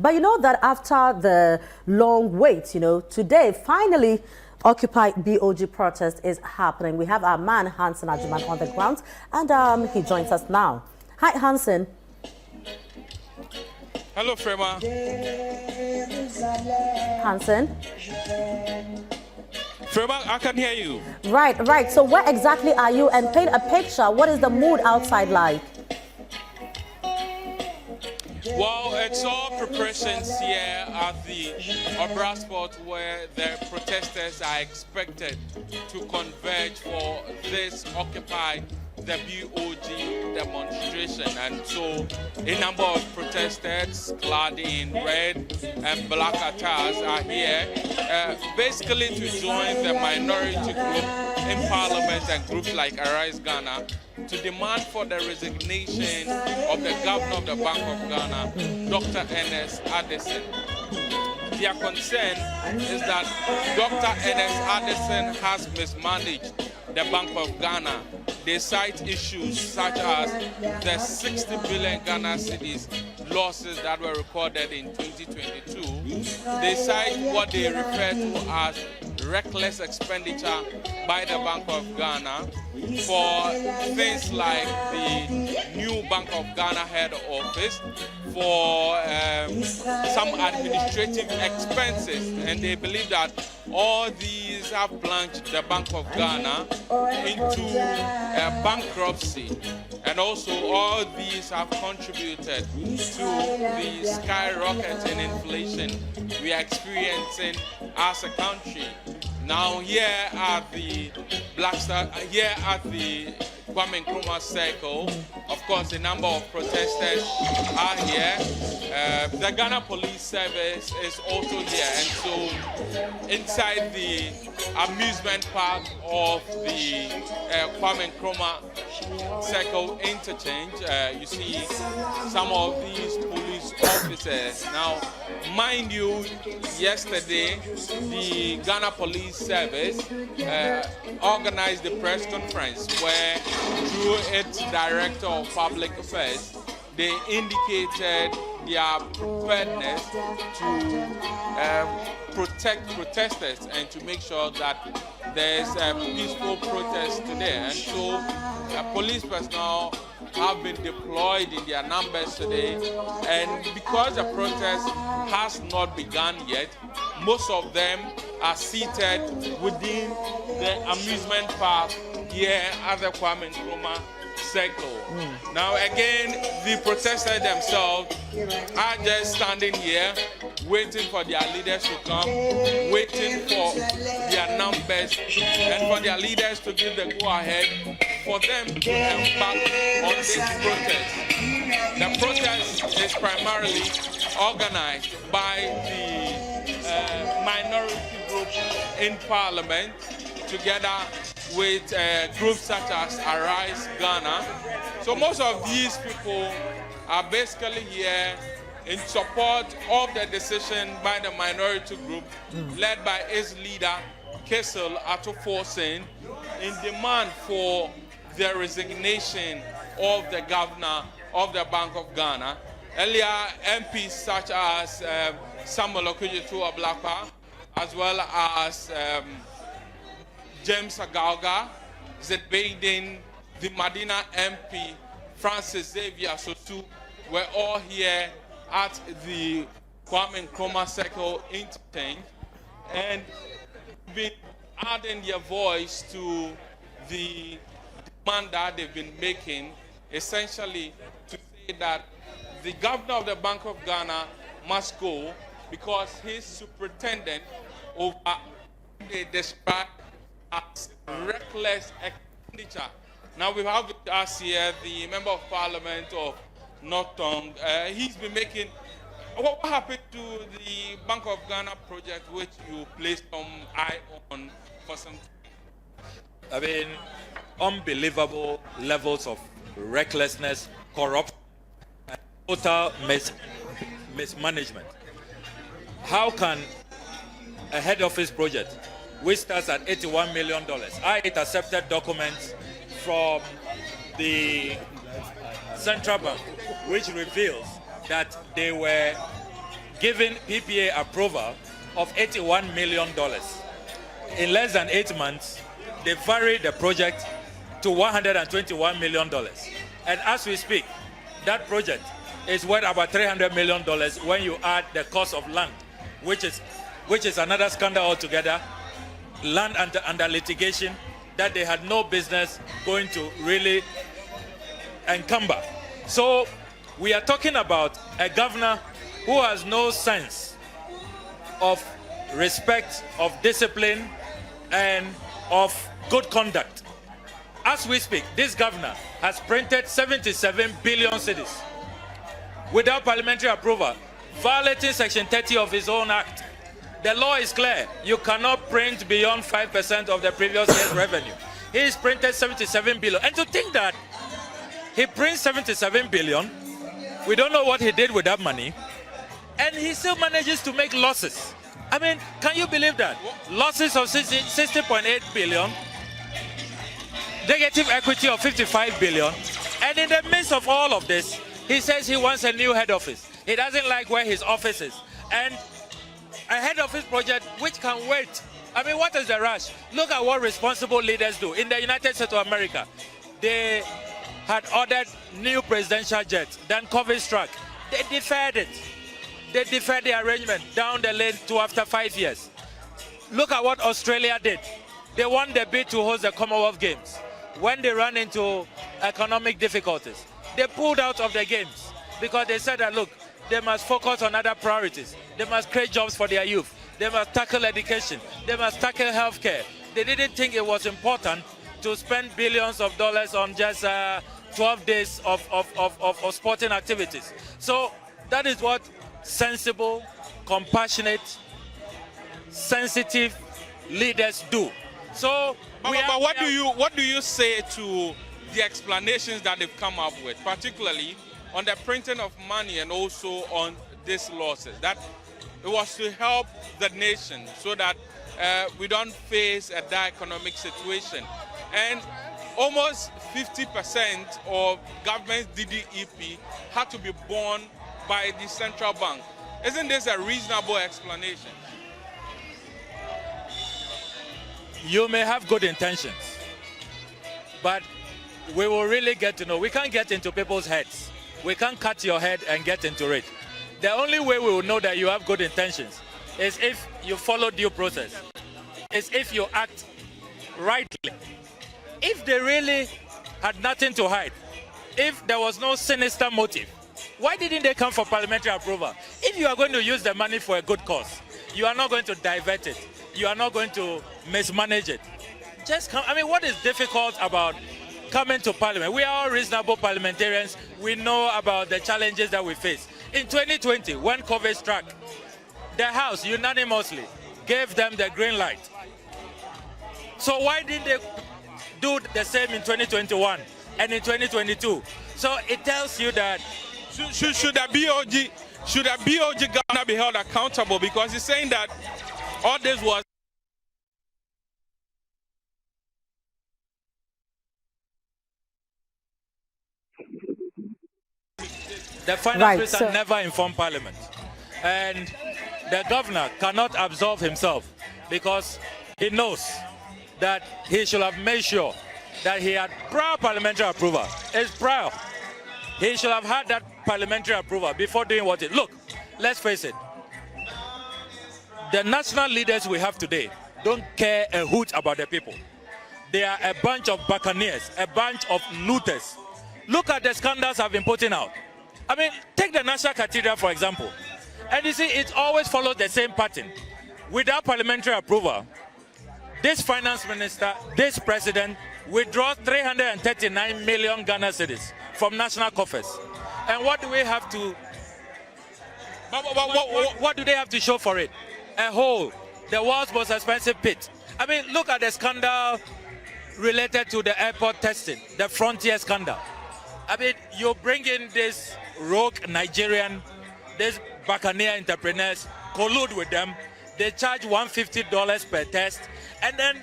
But you know that after the long wait, today, finally, Occupy BOG protest is happening. We have our man, Hansen Ajuman, on the ground, and he joins us now. Hi, Hansen. Hello, Frema. Hansen. Frema, I can hear you. Right. So where exactly are you? And paint a picture. What is the mood outside like? Well, it's all preparations here at the Obra spot where the protesters are expected to converge for this Occupy the BOG demonstration. And so a number of protesters clad in red and black attires are here basically to join the minority group in Parliament and groups like Arise Ghana to demand for the resignation of the governor of the Bank of Ghana, Dr. Ernest Addison. Their concern is that Dr. Ernest Addison has mismanaged the Bank of Ghana. They cite issues such as the 60 billion Ghana cedis losses that were recorded in 2022. They cite what they refer to as reckless expenditure by the Bank of Ghana for things like the new Bank of Ghana head office, for some administrative expenses, and they believe that all these have plunged the Bank of Ghana into bankruptcy, and also all these have contributed to the skyrocketing inflation we are experiencing as a country. Now here at the Kwame Nkrumah Circle, of course, a number of protesters are here. The Ghana Police Service is also here, and so inside the amusement park of the Kwame Nkrumah Circle interchange, you see some of these police officers. Now, mind you, yesterday the Ghana Police Service organized a press conference where, through its Director of Public Affairs, they indicated their preparedness to protect protesters and to make sure that there's a peaceful protest today. And so police personnel have been deployed in their numbers today. And because the protest has not begun yet, most of them are seated within the amusement park here at the Kwame Nkrumah Circle. Now again, the protesters themselves are just standing here waiting for their leaders to come, waiting for their numbers and for their leaders to give the go-ahead for them to embark on this protest. The protest is primarily organized by the minority group in Parliament, together with groups such as Arise Ghana. So most of these people are basically here in support of the decision by the minority group led by its leader, Kesel Atufosin, in demand for the resignation of the governor of the Bank of Ghana. Earlier, MPs such as Samuel Okudzeto Ablakwa, as well as James Agalga, Zed Baden, the Madina MP, Francis Xavier Sosu, were all here at the Kwame Nkrumah Circle interchange and been adding their voice to the demand that they've been making, essentially to say that the governor of the Bank of Ghana must go because his superintendent over they described as reckless expenditure. Now we have with us here the Member of Parliament of North Tong. He's been making, what happened to the Bank of Ghana project which you placed some eye on for some time? I mean, unbelievable levels of recklessness, corruption, and total mismanagement. How can a head office project which starts at $81 million, I intercepted documents from the central bank which reveals that they were given PPA approval of $81 million. In less than 8 months, they varied the project to $121 million. And as we speak, that project is worth about $300 million when you add the cost of land, which is another scandal altogether. Land under litigation that they had no business going to really encumber. So we are talking about a governor who has no sense of respect, of discipline, and of good conduct. As we speak, this governor has printed 77 billion cedis without parliamentary approval, violating Section 30 of his own act. The law is clear. You cannot print beyond 5% of the previous year's revenue. He's printed 77 billion. And to think that he prints 77 billion, we don't know what he did with that money, and he still manages to make losses. I mean, can you believe that? Losses of 60.8 billion, negative equity of 55 billion, and in the midst of all of this, he says he wants a new head office. He doesn't like where his office is. And a head office project which can wait. I mean, what is the rush? Look at what responsible leaders do. In the United States of America, they had ordered new presidential jets. Then COVID struck. They deferred it. They deferred the arrangement down the lane to after 5 years. Look at what Australia did. They won the bid to host the Commonwealth Games. When they ran into economic difficulties, they pulled out of the games because they said that, look, they must focus on other priorities. They must create jobs for their youth. They must tackle education. They must tackle healthcare. They didn't think it was important to spend billions of dollars on just 12 days of sporting activities. So that is what sensible, compassionate, sensitive leaders do. So, but what do you say to the explanations that they've come up with, particularly on the printing of money and also on these losses? That it was to help the nation so that we don't face a dire economic situation. And almost 50% of government's DDEP had to be borne by the central bank. Isn't this a reasonable explanation? You may have good intentions, but we will really get to know. We can't get into people's heads. We can't cut your head and get into it. The only way we will know that you have good intentions is if you follow due process, is if you act rightly. If they really had nothing to hide, if there was no sinister motive, why didn't they come for parliamentary approval? If you are going to use the money for a good cause, you are not going to divert it. You are not going to mismanage it. Just come. I mean, what is difficult about coming to parliament? We are all reasonable parliamentarians. We know about the challenges that we face. In 2020, when COVID struck, the House unanimously gave them the green light. So why didn't they do the same in 2021 and in 2022? So it tells you that should a BOG governor be held accountable, because he's saying that all this was the finance minister never informed Parliament, and the governor cannot absolve himself because he knows that he should have made sure that he had prior parliamentary approval. It's prior. He should have had that parliamentary approval before doing what it. Look, let's face it. The national leaders we have today don't care a hoot about the people. They are a bunch of buccaneers, a bunch of looters. Look at the scandals I've been putting out. I mean, take the National Cathedral, for example. And you see, it always follows the same pattern. Without parliamentary approval, this finance minister, this president, withdraws 339 million Ghana cedis from national coffers. And what do we have to... What do they have to show for it? A hole, the world's most expensive pit. I mean, look at the scandal related to the airport testing, the Frontier scandal. I mean, you bring in this rogue Nigerian, these buccaneer entrepreneurs, collude with them, they charge $150 per test, and then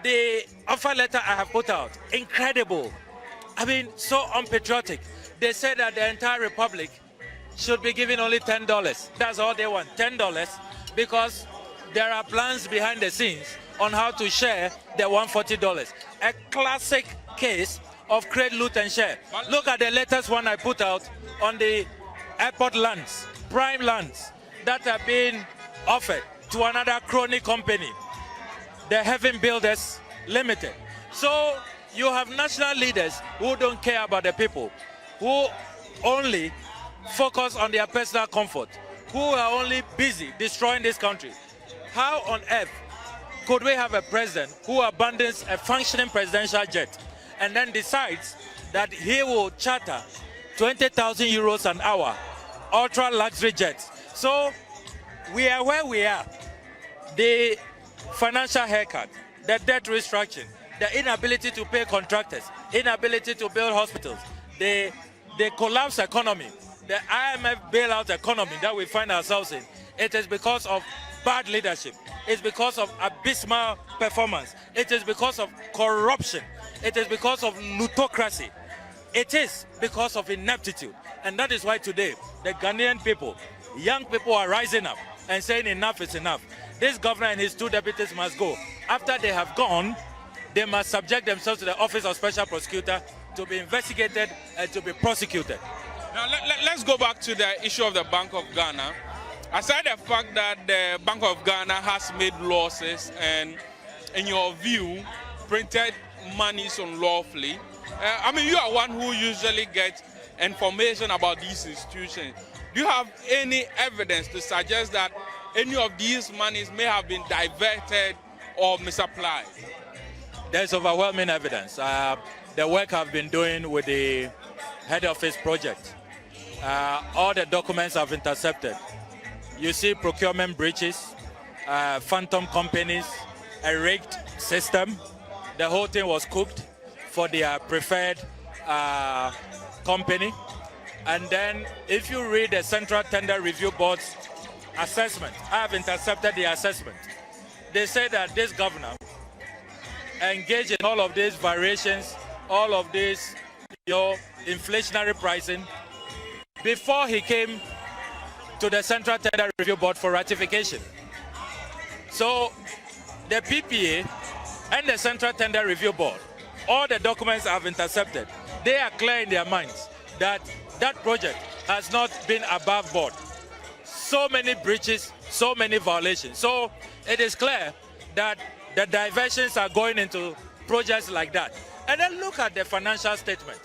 the offer letter I have put out, incredible. I mean, so unpatriotic. They said that the entire republic should be given only $10. That's all they want, $10, because there are plans behind the scenes on how to share the $140. A classic case of create, loot, and share. Look at the latest one I put out on the airport lands, prime lands, that are being offered to another crony company, the Heaven Builders Limited. So you have national leaders who don't care about the people, who only focus on their personal comfort, who are only busy destroying this country. How on earth could we have a president who abandons a functioning presidential jet and then decides that he will charter 20,000 euros an hour, ultra luxury jets? So we are where we are. The financial haircut, the debt restructuring, the inability to pay contractors, inability to build hospitals, the collapsed economy, the IMF bailout economy that we find ourselves in, it is because of bad leadership. It's because of abysmal performance. It is because of corruption. It is because of plutocracy. It is because of ineptitude. And that is why today, the Ghanaian people, young people are rising up and saying enough is enough. This governor and his two deputies must go. After they have gone, they must subject themselves to the Office of Special Prosecutor to be investigated and to be prosecuted. Now, let's go back to the issue of the Bank of Ghana. Aside the fact that the Bank of Ghana has made losses and, in your view, printed monies unlawfully, I mean, you are one who usually gets information about these institutions. Do you have any evidence to suggest that any of these monies may have been diverted or misapplied? There's overwhelming evidence. The work I've been doing with the head office project, all the documents I've intercepted. You see procurement breaches, phantom companies, a rigged system. The whole thing was cooked for their preferred company. And then if you read the Central Tender Review Board's assessment, I have intercepted the assessment. They say that this governor engaged in all of these variations, all of this inflationary pricing before he came to the Central Tender Review Board for ratification. So the PPA and the Central Tender Review Board, all the documents I've intercepted, they are clear in their minds that that project has not been above board. So many breaches, so many violations. So it is clear that the diversions are going into projects like that. And then look at the financial statement.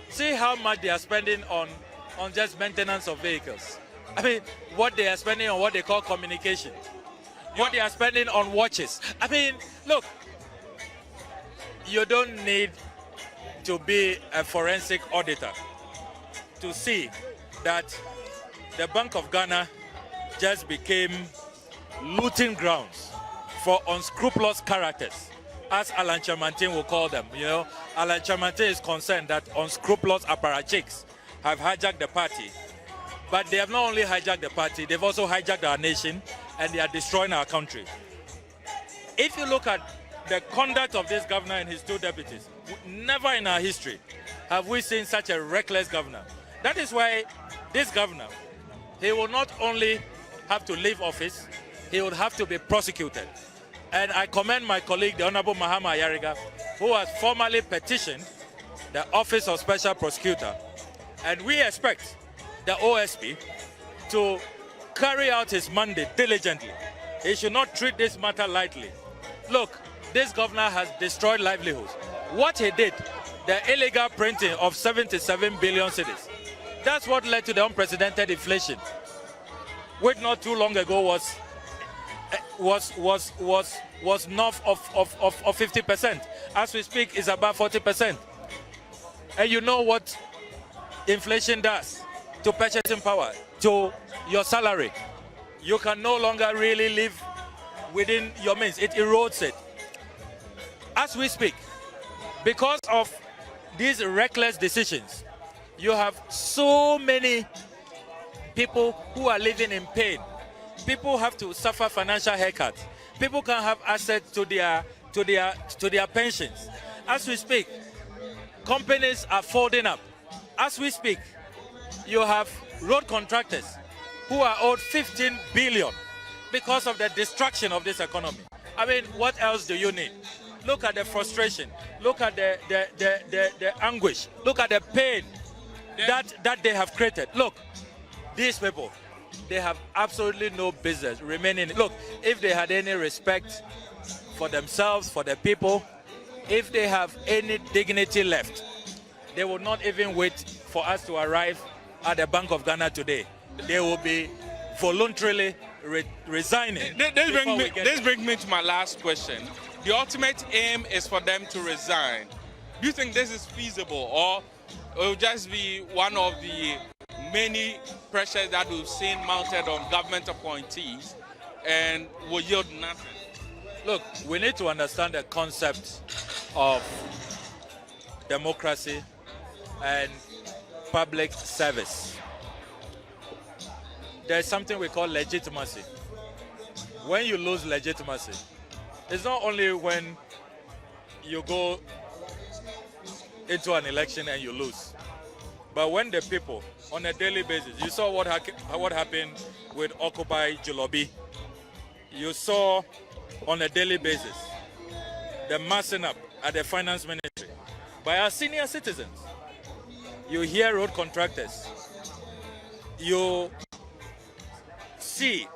See how much they are spending on just maintenance of vehicles. I mean, what they are spending on what they call communication. What they are spending on watches. I mean, look, you don't need to be a forensic auditor to see that the Bank of Ghana just became looting grounds for unscrupulous characters, as Alan Chamantin will call them. You know, Alan Chamantin is concerned that unscrupulous apparatchiks have hijacked the party. But they have not only hijacked the party, they've also hijacked our nation, and they are destroying our country. If you look at the conduct of this governor and his two deputies, never in our history have we seen such a reckless governor. That is why this governor, he will not only have to leave office, he will have to be prosecuted. And I commend my colleague, the Honorable Mahama Ayariga, who has formally petitioned the Office of Special Prosecutor. And we expect the OSP to carry out his mandate diligently. He should not treat this matter lightly. Look, this governor has destroyed livelihoods. What he did, the illegal printing of 77 billion cedis, that's what led to the unprecedented inflation, which not too long ago was north of 50%. As we speak, is about 40%. And you know what inflation does to purchasing power, to your salary. You can no longer really live within your means. It erodes it. As we speak, because of these reckless decisions, you have so many people who are living in pain. People have to suffer financial haircuts. People can't have access to their pensions. As we speak, companies are folding up. As we speak, you have road contractors who are owed 15 billion because of the destruction of this economy. I mean, what else do you need? Look at the frustration. Look at the anguish. Look at the pain that they have created. Look, these people, they have absolutely no business remaining. Look, if they had any respect for themselves, for the people, if they have any dignity left, they will not even wait for us to arrive at the Bank of Ghana today. They will be voluntarily resigning. This brings me to my last question. The ultimate aim is for them to resign. Do you think this is feasible, or it will just be one of the many pressures that we've seen mounted on government appointees and will yield nothing? Look, we need to understand the concept of democracy and public service. There's something we call legitimacy. When you lose legitimacy, it's not only when you go into an election and you lose, but when the people, on a daily basis, you saw what happened with Occupy Jolobi. You saw on a daily basis the massing up at the finance ministry by our senior citizens. You hear road contractors. You see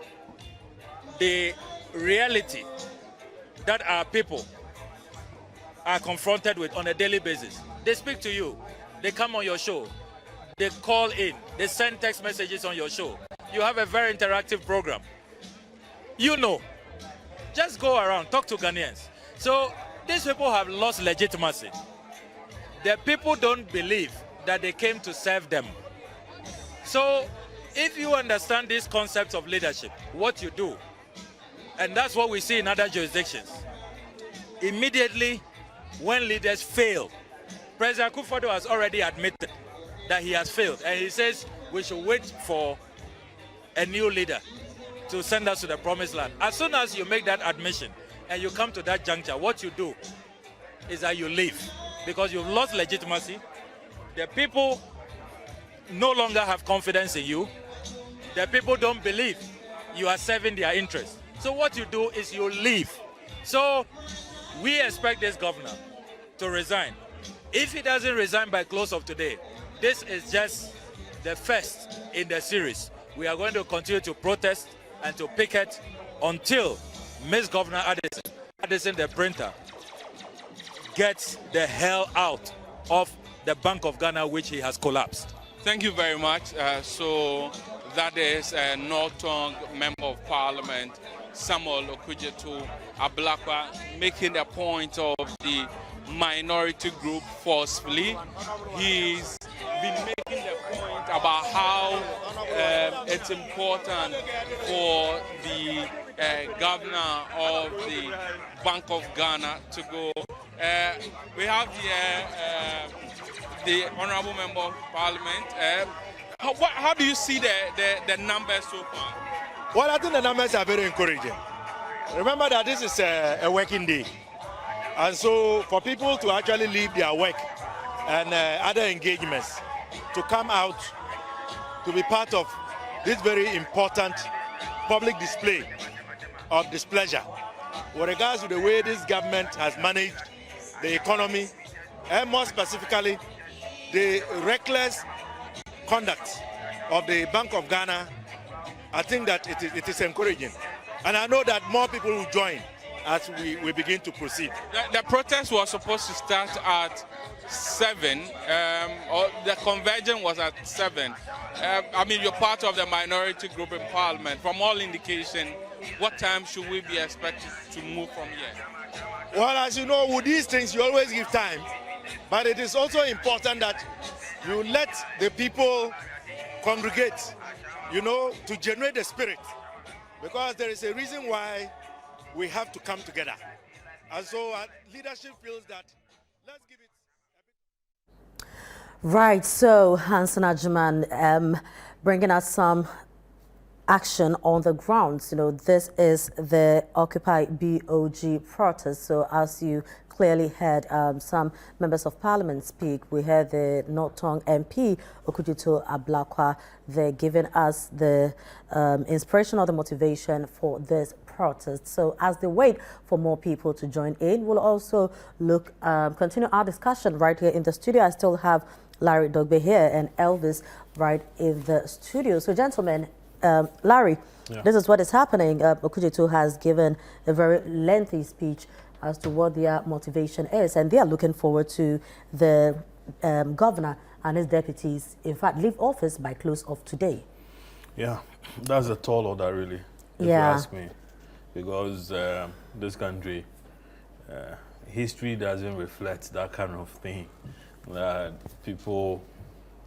the reality that our people are confronted with on a daily basis. They speak to you. They come on your show. They call in. They send text messages on your show. You have a very interactive program. You know, just go around, talk to Ghanaians. So these people have lost legitimacy. The people don't believe that they came to serve them. So if you understand these concepts of leadership, what you do, and that's what we see in other jurisdictions, immediately when leaders fail, President Akufo-Addo has already admitted that he has failed, and he says we should wait for a new leader to send us to the promised land. As soon as you make that admission and you come to that juncture, what you do is that you leave, because you've lost legitimacy. The people no longer have confidence in you. The people don't believe you are serving their interests. So what you do is you leave. So we expect this governor to resign. If he doesn't resign by close of today, this is just the first in the series. We are going to continue to protest and to picket until Ms. Governor Addison the printer gets the hell out of the Bank of Ghana, which he has collapsed. Thank you very much. So that is Northong Member of Parliament Samuel Okudzeto Ablakwa making a point of the minority group forcefully. He's been making the point about how it's important for the governor of the Bank of Ghana to go. We have the Honorable Member of Parliament. How do you see the numbers so far? Well, I think the numbers are very encouraging. Remember that this is a working day. And so for people to actually leave their work and other engagements to come out to be part of this very important public display of displeasure with regards to the way this government has managed the economy, and more specifically, the reckless conduct of the Bank of Ghana, I think that it is encouraging. And I know that more people will join as we begin to proceed. The protest was supposed to start at 7, or the convergence was at 7. I mean, you're part of the minority group in Parliament. From all indication, what time should we be expected to move from here? Well, as you know, with these things, you always give time. But it is also important that you let the people congregate, you know, to generate the spirit. Because there is a reason why we have to come together. And so leadership feels that let's give it a bit. Right, so Hanson Agyemang bringing us some action on the grounds. You know, this is the Occupy BOG protest. So as you clearly heard some members of parliament speak. We heard the North Tongue MP, Okudito Ablakwa, they're giving us the inspiration or the motivation for this protest. So as they wait for more people to join in, we'll also continue our discussion right here in the studio. I still have Larry Dogbe here and Elvis right in the studio. So gentlemen, Larry, this is what is happening. Okudito has given a very lengthy speech as to what their motivation is, and they are looking forward to the governor and his deputies, in fact, leave office by close of today. Yeah, that's a tall order, really, if you ask me, because this country, history doesn't reflect that kind of thing, that people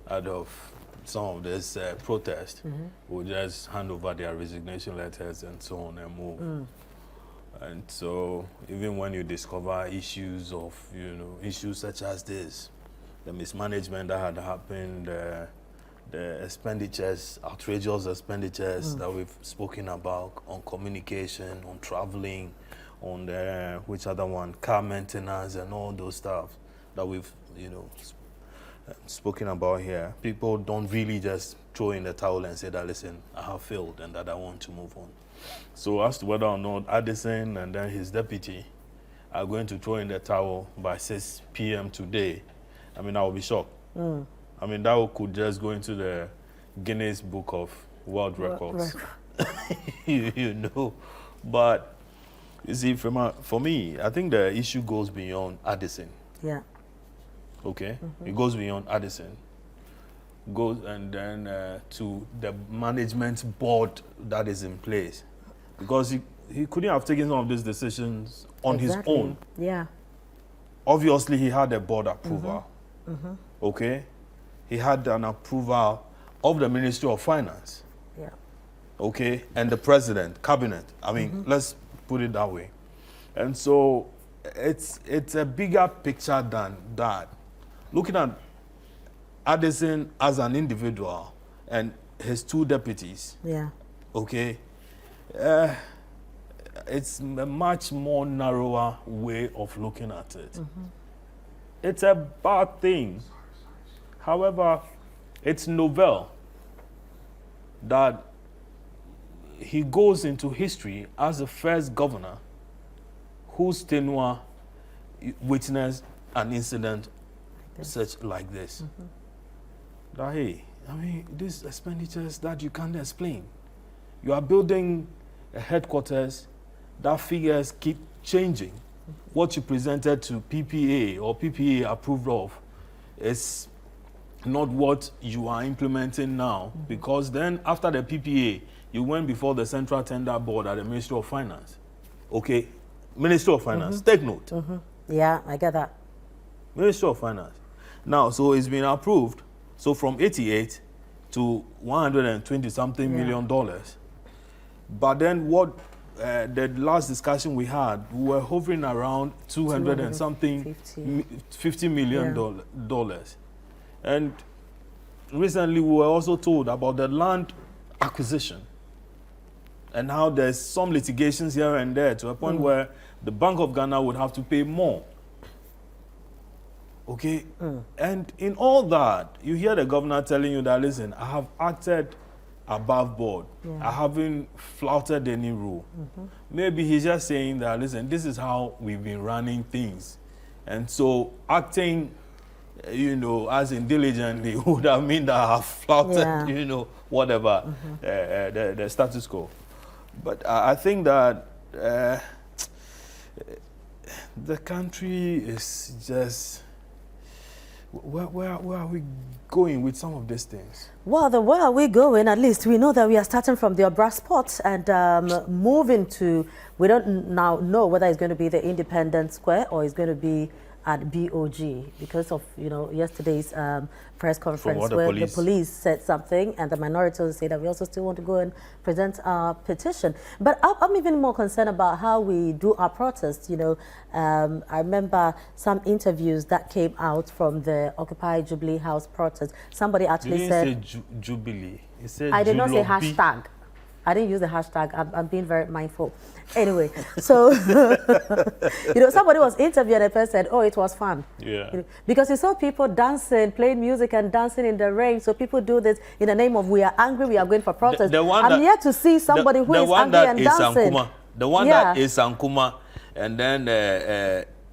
out of some of this protest will just hand over their resignation letters and so on and move. And so even when you discover issues of, issues such as this, the mismanagement that had happened, the expenditures, outrageous expenditures that we've spoken about on communication, on traveling, on the, which other one, car maintenance and all those stuff that we've, spoken about here, people don't really just throw in the towel and say that, listen, I have failed and that I want to move on. So as to whether or not Addison and then his deputy are going to throw in the towel by 6 p.m. today, I mean, I will be shocked. I mean, that could just go into the Guinness Book of World Records. But you see, for me, I think the issue goes beyond Addison. Yeah. Okay, it goes beyond Addison, goes and then to the management board that is in place, because he couldn't have taken some of these decisions on his own. Yeah. Obviously, he had a board approval. Okay, he had an approval of the Ministry of Finance. Yeah. Okay, and the president, cabinet. I mean, let's put it that way. And so it's a bigger picture than that. Looking at Addison as an individual and his 2 deputies, okay, it's a much more narrower way of looking at it. It's a bad thing. However, it's novel that he goes into history as the first governor whose tenure witnessed an incident such like this. That, hey, I mean, these expenditures that you can't explain. You are building a headquarters, that figures keep changing. What you presented to PPA or PPA approved of is not what you are implementing now, because then after the PPA, you went before the Central Tender Board at the Ministry of Finance. Okay, Ministry of Finance, take note. Yeah, I get that. Ministry of Finance. Now, so it's been approved. So from 88 to 120-something million dollars. But then what the last discussion we had, we were hovering around 200 and something, $50 million dollars. And recently we were also told about the land acquisition and how there's some litigations here and there to a point where the Bank of Ghana would have to pay more. Okay, and in all that, you hear the governor telling you that, listen, I have acted above board. I haven't flouted any rule. Maybe he's just saying that, listen, this is how we've been running things. And so acting, as in diligently would have mean that I have flouted, whatever, the status quo. But I think that the country is just... Where are we going with some of these things? Well, where are we going? At least we know that we are starting from the Obra spot and moving to, we don't now know whether it's going to be the Independence Square or it's going to be at BOG because of, yesterday's press conference where the police said something and the minorities say that we also still want to go and present our petition. But I'm even more concerned about how we do our protests. I remember some interviews that came out from the Occupy Jubilee House protest. Somebody actually said... You didn't say Jubilee. You said I did not say hashtag. I didn't use the hashtag. I'm being very mindful. Anyway, so somebody was interviewed and the person said, "Oh, it was fun." Yeah. Because you saw people dancing, playing music and dancing in the rain. So people do this in the name of we are angry, we are going for protest. I'm yet to see somebody who is angry and dancing. The one that is Sankuma, and then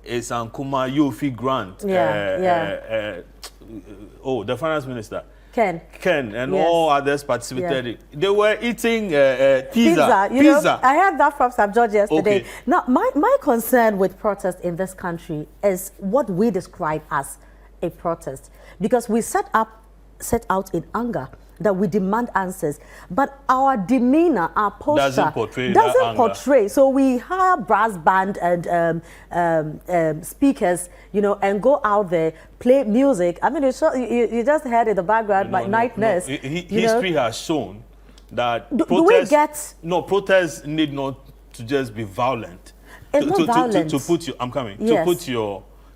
is Sankuma Yofi Grant. The finance minister. Ken and all others participated. They were eating pizza. Pizza. I heard that from Sam George yesterday. Okay. Now, my concern with protest in this country is what we describe as a protest, because we set out in anger that we demand answers, but our demeanor, our posture doesn't portray. So we hire brass band and speakers, and go out there, play music. I mean, you just heard in the background Night Nurse. History has shown that protests need not to just be violent. It's not violent. To put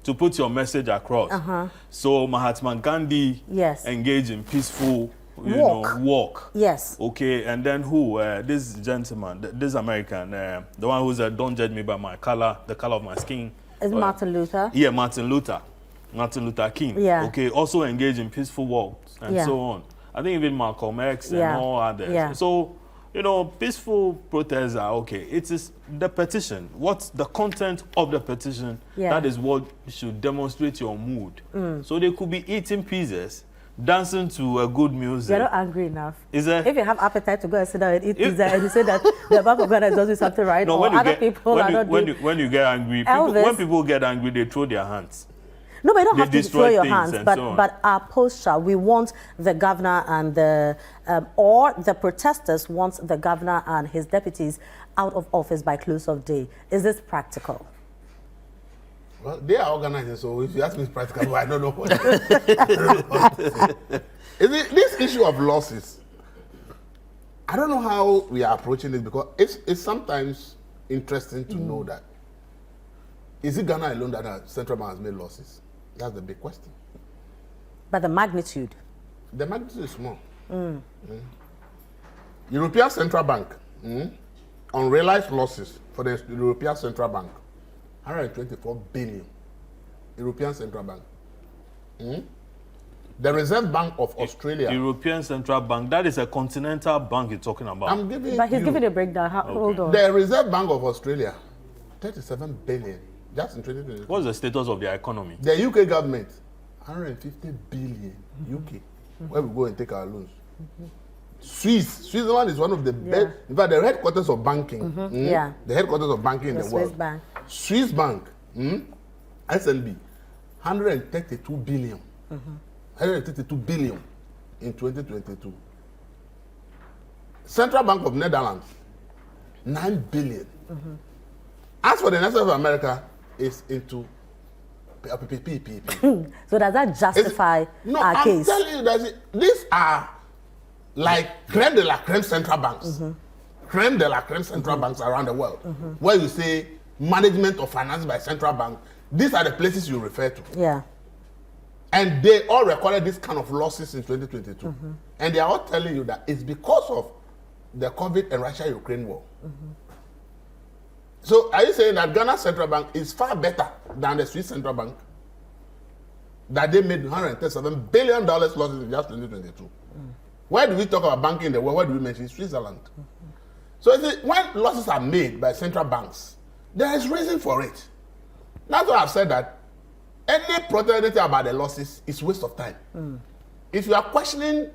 to put your message across. So Mahatma Gandhi engaged in peaceful walk. Yes. Okay, and then this gentleman, this American, the one who said, "Don't judge me by my color, the color of my skin." Is Martin Luther? Yeah, Martin Luther King. Yeah. Okay, also engaged in peaceful walks and so on. I think even Malcolm X and all others. Yeah. So, peaceful protests are okay. It is the petition. What's the content of the petition? That is what should demonstrate your mood. So they could be eating pizzas, dancing to a good music. You're not angry enough. Is that? If you have appetite to go and sit down and eat pizza and you say that the Bank of Ghana is doing something right, no, or other people are not doing. When you get angry, when people get angry, they throw their hands. No, but you don't have to throw your hands. So but our posture, we want the governor and or the protesters want the governor and his deputies out of office by close of day. Is this practical? Well, they are organizing, so if you ask me it's practical, I don't know what. This issue of losses, I don't know how we are approaching it, because it's sometimes interesting to know that. Is it Ghana alone that the central bank has made losses? That's the big question. But the magnitude? The magnitude is small. European Central Bank, unrealized losses for the European Central Bank, 124 billion. European Central Bank. The Reserve Bank of Australia. European Central Bank, that is a continental bank you're talking about. He's giving a breakdown. Hold on. The Reserve Bank of Australia, 37 billion. Just in 2022. What's the status of their economy? The UK government, 150 billion. UK, where we go and take our loans. Switzerland is one of the best. In fact, the headquarters of banking. The headquarters of banking in the world. Swiss Bank. Swiss Bank, SNB, 132 billion. 132 billion in 2022. Central Bank of Netherlands, 9 billion. As for the National of America, it's into PPP. So does that justify our case? I'm telling you that these are like creme de la creme central banks. Creme de la creme central banks around the world. Where you say management or finance by central bank, these are the places you refer to. Yeah. And they all recorded this kind of losses in 2022. And they are all telling you that it's because of the COVID and Russia-Ukraine war. So are you saying that Ghana Central Bank is far better than the Swiss Central Bank? That they made $137 billion losses in just 2022. Why do we talk about banking in the world? Why do we mention Switzerland? So when losses are made by central banks, there is reason for it. That's why I've said that any protest about the losses is waste of time. If you are questioning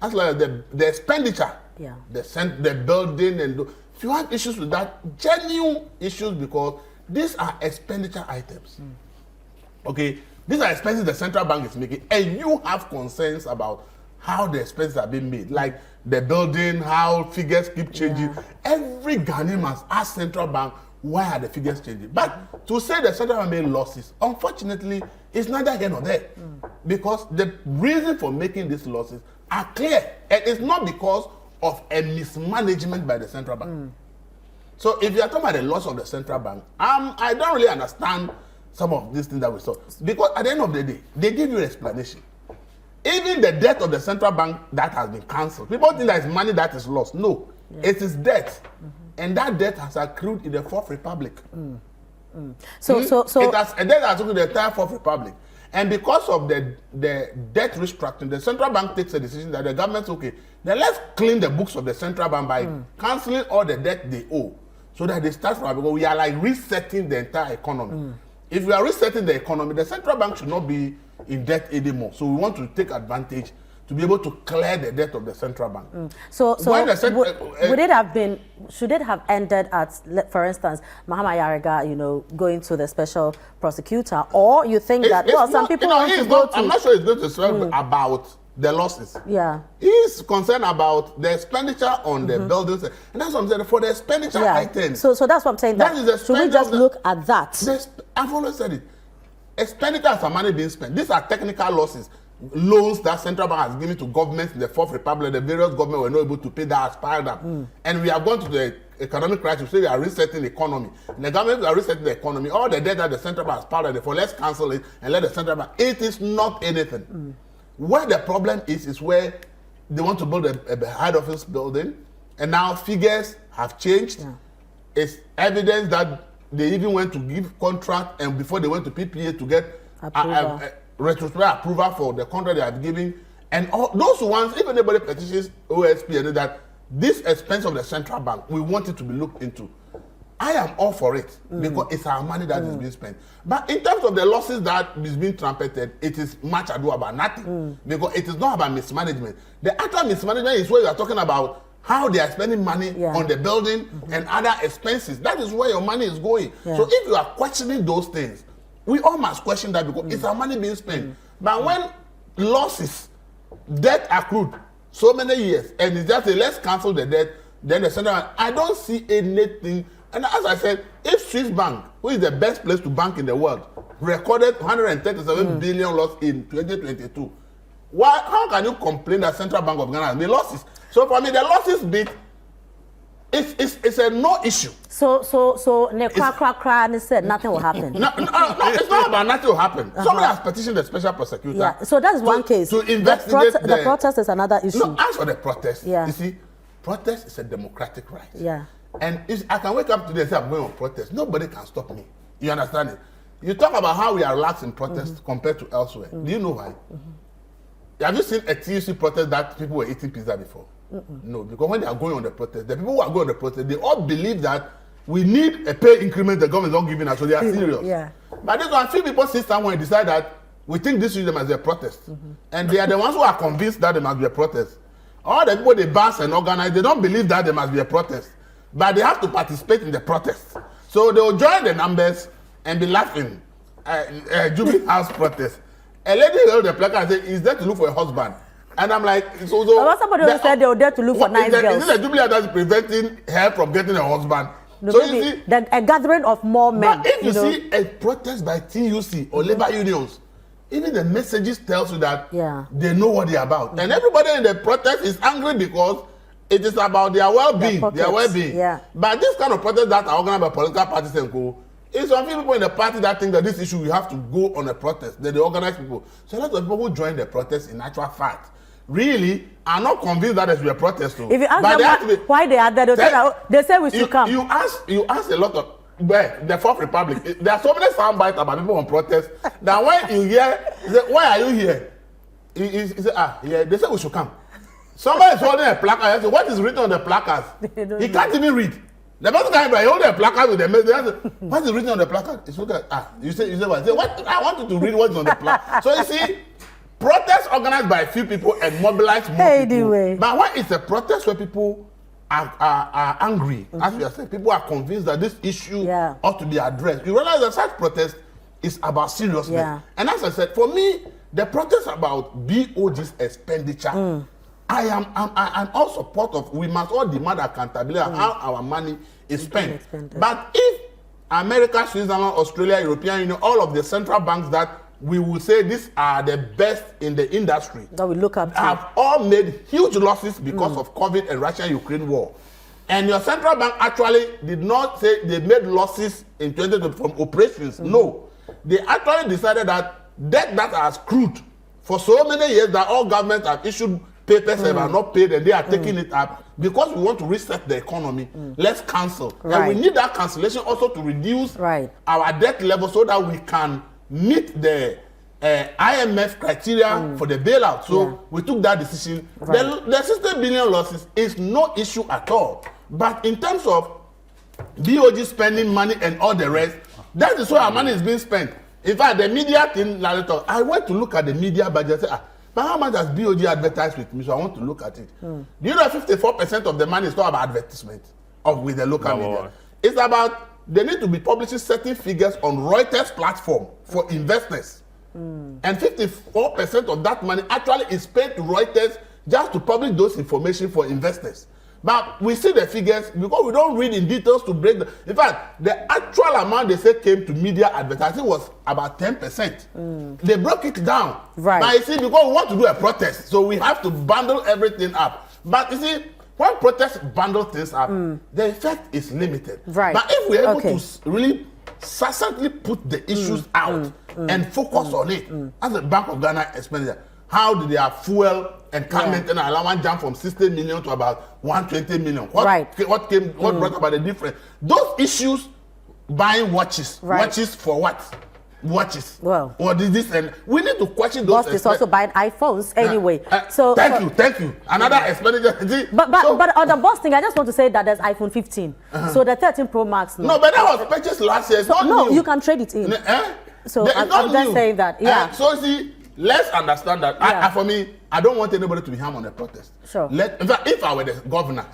as like the expenditure, the building, and if you have issues with that, genuine issues, because these are expenditure items. Okay, these are expenses the central bank is making, and you have concerns about how the expenses are being made, like the building, how figures keep changing. Every Ghanaian must ask central bank, why are the figures changing? But to say the central bank made losses, unfortunately, it's neither here nor there, because the reason for making these losses are clear, and it's not because of a mismanagement by the central bank. So if you are talking about the loss of the central bank, I don't really understand some of these things that we saw, because at the end of the day, they give you an explanation. Even the debt of the central bank that has been cancelled, people think that it's money that is lost. No, It is debt. And that debt has accrued in the Fourth Republic. So It has, and that has accrued in the entire Fourth Republic. And because of the debt restructuring, the central bank takes a decision that the government's okay. Then let's clean the books of the central bank by cancelling all the debt they owe, so that they start from because we are like resetting the entire economy. If we are resetting the economy, the central bank should not be in debt anymore. So we want to take advantage to be able to clear the debt of the central bank. So would it have been? Should it have ended at, for instance, Mahama Yariga, going to the special prosecutor, or you think that some people want to go to? I'm not sure it's going to serve about the losses. Yeah, he's concerned about the expenditure on the buildings, and that's what I'm saying for the expenditure items. So that's what I'm saying. That should we just look at that? I've always said it. Expenditure is money being spent. These are technical losses. Loans that central bank has given to governments in the Fourth Republic, the various governments were not able to pay, that has piled up. And we are going to the economic crisis, so we are resetting the economy. And the government are resetting the economy. All the debt that the central bank has piled up, therefore let's cancel it and let the central bank. It is not anything. Where the problem is where they want to build a head office building, and now figures have changed. It's evidence that they even went to give contract, and before they went to PPA to get retrospective approval for the contract they have given, and all those ones, if anybody petitions OSP and that this expense of the central bank, we want it to be looked into. I am all for it because it's our money that is being spent. But in terms of the losses that is being trumpeted, it is much ado about nothing because it is not about mismanagement. The actual mismanagement is where you are talking about how they are spending money on the building and other expenses. That is where your money is going. So if you are questioning those things, we all must question that because it's our money being spent. But when losses, debt accrued so many years, and it's just let's cancel the debt, then the central bank, I don't see anything. And as I said, if Swiss Bank, who is the best place to bank in the world, recorded 137 billion loss in 2022, how can you complain that Central Bank of Ghana has made losses? So for me, the losses bit, it's a no issue. So Nekra said nothing will happen. No, it's not about nothing will happen. Somebody has petitioned the special prosecutor. Yeah, so that's one case. To investigate the protest is another issue. No, as for the protest, you see, protest is a democratic right. Yeah. And I can wake up today and say I'm going on protest. Nobody can stop me. You understand it? You talk about how we are relaxed in protest compared to elsewhere. Do you know why? Have you seen a TUC protest that people were eating pizza before? No, because when they are going on the protest, the people who are going on the protest, they all believe that we need a pay increment the government is not giving us, so they are serious. But this one, few people sit somewhere and decide that we think this is must be a protest. And they are the ones who are convinced that there must be a protest. All the people they bash and organize, they don't believe that there must be a protest. But they have to participate in the protest. So they will join the numbers and be laughing. Jubilee House protest. A lady held the placard and said, "Is there to look for a husband?" And I'm like, so somebody said they were there to look for nice girls. Is it the Jubilee that is preventing her from getting a husband? No, so you see, a gathering of more men. But if you see a protest by TUC or labor unions, even the messages tells you that they know what they're about. And everybody in the protest is angry because it is about their well-being, But this kind of protest that are organized by political parties and co, it's some people in the party that think that this issue we have to go on a protest. They organize people. So a lot of people who join the protest in actual fact really are not convinced that there should be a protest. If you ask them why they are there, they say we should come. You ask a lot of the Fourth Republic. There are so many sound bites about people on protest that when you hear, you say, why are you here? He say, they say we should come. Somebody is holding a placard and say, what is written on the placards? He can't even read. The person can't even hold a placard with the message. What is written on the placard? It's okay. You say what? Say, what? I want you to read what's on the placard. So you see, protests organized by a few people and mobilize more people. But when it's a protest where people are angry, as we are saying, people are convinced that this issue ought to be addressed. You realize that such protest is about seriousness. And as I said, for me, the protest about BOG's expenditure, I'm all support of, we must all demand accountability of how our money is spent. But if America, Switzerland, Australia, European Union, all of the central banks that we will say these are the best in the industry, that we look up to, have all made huge losses because of COVID and Russia-Ukraine war. And your central bank actually did not say they made losses in 2020 from operations. No. They actually decided that debt that has accrued for so many years that all governments have issued papers and are not paid, and they are taking it up. because we want to reset the economy, let's cancel. Right. And we need that cancellation also to reduce Right. our debt level so that we can meet the IMF criteria for the bailout. So we took that decision. Right. The 60 billion losses is no issue at all. But in terms of BOG spending money and all the rest, that is where our money is being spent. In fact, the media thing, I went to look at the media budget. But how much has BOG advertised with me? So I want to look at it. Do you know 54% of the money is not about advertisement with the local media? It's about they need to be publishing certain figures on Reuters platform for investors. And 54% of that money actually is paid to Reuters just to publish those information for investors. But we see the figures because we don't read in details to break the. In fact, the actual amount they say came to media advertising was about 10%. They broke it down. Right. But you see, because we want to do a protest, so we have to bundle everything up. But you see, when protests bundle things up, the effect is limited. Right. But if we're able to really successfully put the issues out and focus on it, as the Bank of Ghana expenditure, how did their fuel and car maintenance allowance jump from 60 million to about 120 million? What brought about the difference? Those issues, buying watches, watches for what? Watches. Well, what is this? And we need to question those. Boss is also buying iPhones anyway. So thank you. Another expenditure. But on the boss thing, I just want to say that there's iPhone 15. So the 13 Pro Max. No, but that was purchased last year. It's not new. You can trade it in. So I'm just saying that. Yeah. So see, let's understand that. For me, I don't want anybody to be harmed on the protest. Sure. In fact, if I were the governor,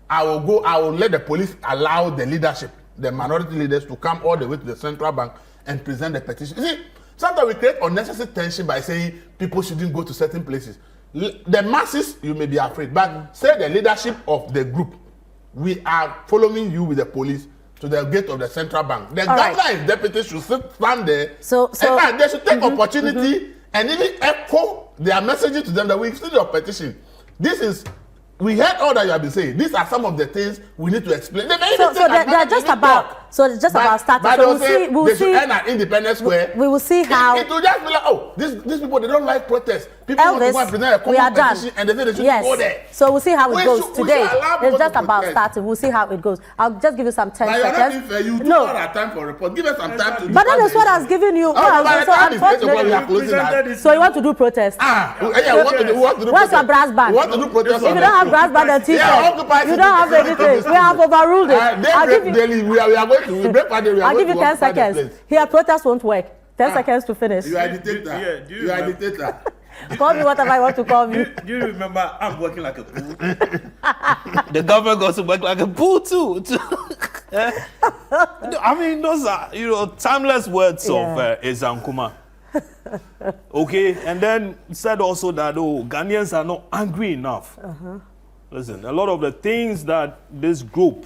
I will let the police allow the leadership, the minority leaders, to come all the way to the central bank and present the petition. You see, sometimes we create unnecessary tension by saying people shouldn't go to certain places. The masses, you may be afraid, but say the leadership of the group, we are following you with the police to the gate of the central bank. The governor and deputies should stand there. So in fact, they should take opportunity and even echo their messaging to them that we've seen your petition. We heard all that you have been saying. These are some of the things we need to explain. So they're just about starting. So we'll see. End at Independence Square. We will see how. It will just be like, these people, they don't like protests. People want to go and present a common petition and they say they should go there. So we'll see how it goes today. It's just about starting. We'll see how it goes. I'll just give you some 10 seconds. You do not have time for a report. Give us some time to. But that is what I was giving you. So you want to do protest? What's your brass band? We want to do protest. If you don't have brass band and t-shirt, you don't have anything. We have overruled it. I'll give you 10 seconds. Here, protest won't work. 10 seconds to finish. You are a dictator. You are a dictator. Call me whatever I want to call me. Do you remember I'm working like a fool? The government goes to work like a fool too. I mean, those are, timeless words of Ezankuma. Okay, and then said also that, Ghanaians are not angry enough. Listen, a lot of the things that this group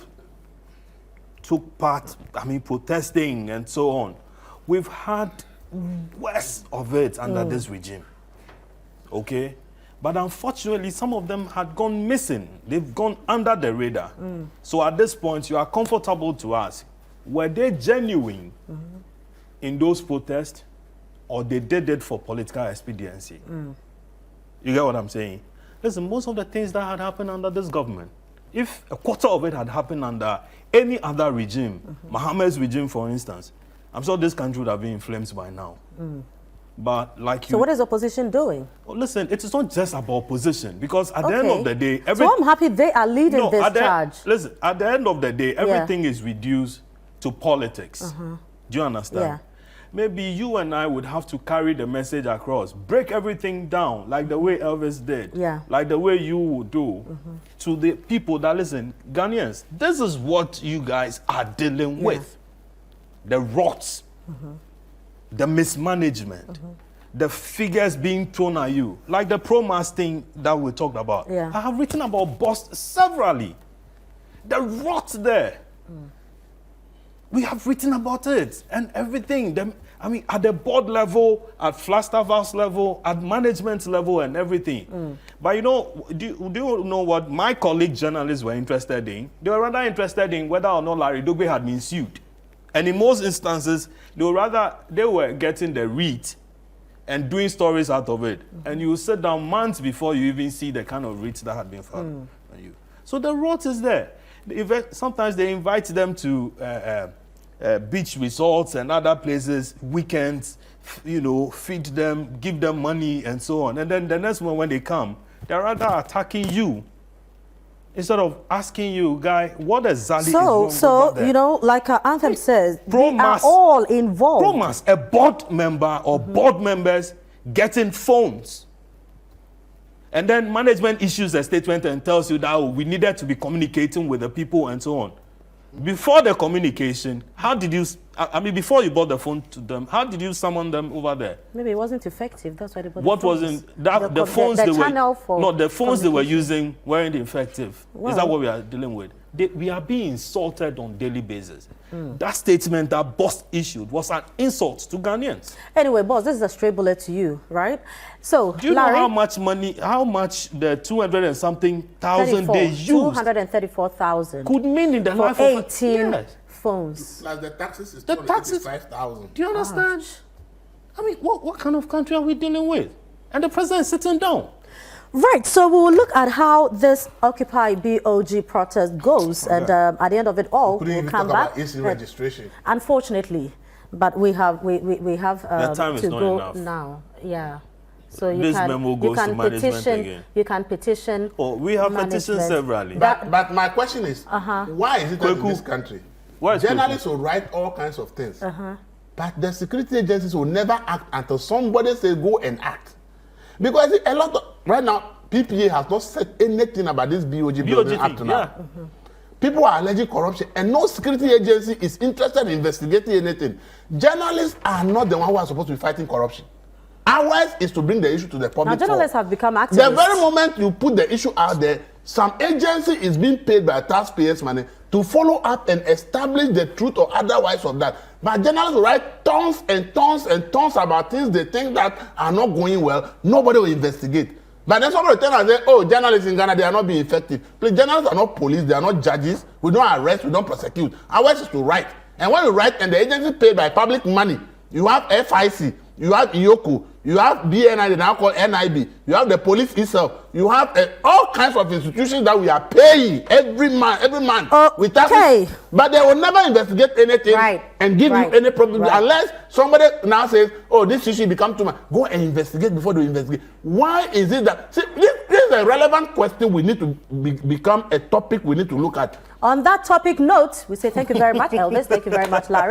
took part, protesting and so on, we've had worse of it under this regime. Okay? But unfortunately, some of them had gone missing. They've gone under the radar. So at this point, you are comfortable to ask, were they genuine in those protests, or they did it for political expediency? You get what I'm saying? Listen, most of the things that had happened under this government, if a quarter of it had happened under any other regime, Mohammed's regime, for instance, I'm sure this country would have been in flames by now. But so what is opposition doing? Well, listen, it is not just about opposition, because at the end of the day... So I'm happy they are leading this charge. Listen, at the end of the day, everything is reduced to politics. Do you understand? Yeah. Maybe you and I would have to carry the message across, break everything down like the way Elvis did, like the way you would do, to the people that listen, Ghanaians, this is what you guys are dealing with. The rots, the mismanagement, the figures being thrown at you, like the Pro-Mass thing that we talked about. I have written about Boss severally. The rot there. We have written about it and everything. At the board level, at Flagstaff House level, at management level and everything. But do you know what my colleague journalists were interested in? They were rather interested in whether or not Larry Dugbe had been sued. And in most instances, they were getting the read and doing stories out of it. And you sit down months before you even see the kind of reads that had been filed on you. So the rot is there. Sometimes they invite them to beach resorts and other places, weekends, feed them, give them money and so on. And then the next one when they come, they're rather attacking you instead of asking you, guy, what exactly is wrong with that? Like our anthem says, we are Promas- all involved. Promas, a board member or board members getting phones. And then management issues a statement and tells you that we needed to be communicating with the people and so on. Before the communication, how did you, before you bought the phone to them, how did you summon them over there? Maybe it wasn't effective. That's why they bought What the phones. wasn't, the phones the they channel were, for no, the phones they were communication. using weren't effective. Is that what we are dealing with? We are being insulted on a daily basis. That statement that boss issued was an insult to Ghanaians. Anyway, boss, this is a straight bullet to you, right? So, Do you Larry, know how much the 200 and something thousand they used 234,000 could mean in the for life of 18 Yes. phones. Plus the taxes is The taxes- 5,000. Do you understand? What kind of country are we dealing with? And the president is sitting down. Right, so we will look at how this Occupy BOG protest goes, and at the end of it all, Couldn't we'll even come talk back. about easy registration. Unfortunately, but we have time is to not go enough. now. Yeah, so you This can memo goes to management petition. again. You can petition. Oh, we have petitioned management. severally. But my question is, why is it that in Kweku. this country, Why is journalists will write all kinds of things, but the security agencies will never act until somebody says go and act? Because a lot of, right now, PPA has not said anything about this BOG building up to now. People are alleging corruption, and no security agency is interested in investigating anything. Journalists are not the one who are supposed to be fighting corruption. Ours is to bring the issue to the public. Now, journalists have become activists. The very moment you put the issue out there, some agency is being paid by taxpayers' money to follow up and establish the truth or otherwise of that. But journalists will write tons and tons and tons about things they think that are not going well. Nobody will investigate. But then somebody will tell us, oh, journalists in Ghana, they are not being effective. Please, journalists are not police, they are not judges. We don't arrest, we don't prosecute. Ours is to write. And when you write and the agency paid by public money, you have FIC, you have IOCO, you have BNI, they now call NIB, you have the police itself, you have all kinds of institutions that we are paying every month with taxes. But they will never investigate anything and give you any problem unless somebody now says, oh, this issue become too much. Go and investigate before they investigate. Why is it that? See, this is a relevant question we need to become a topic we need to look at. On that topic note, we say thank you very much, Elvis. Thank you very much, Larry.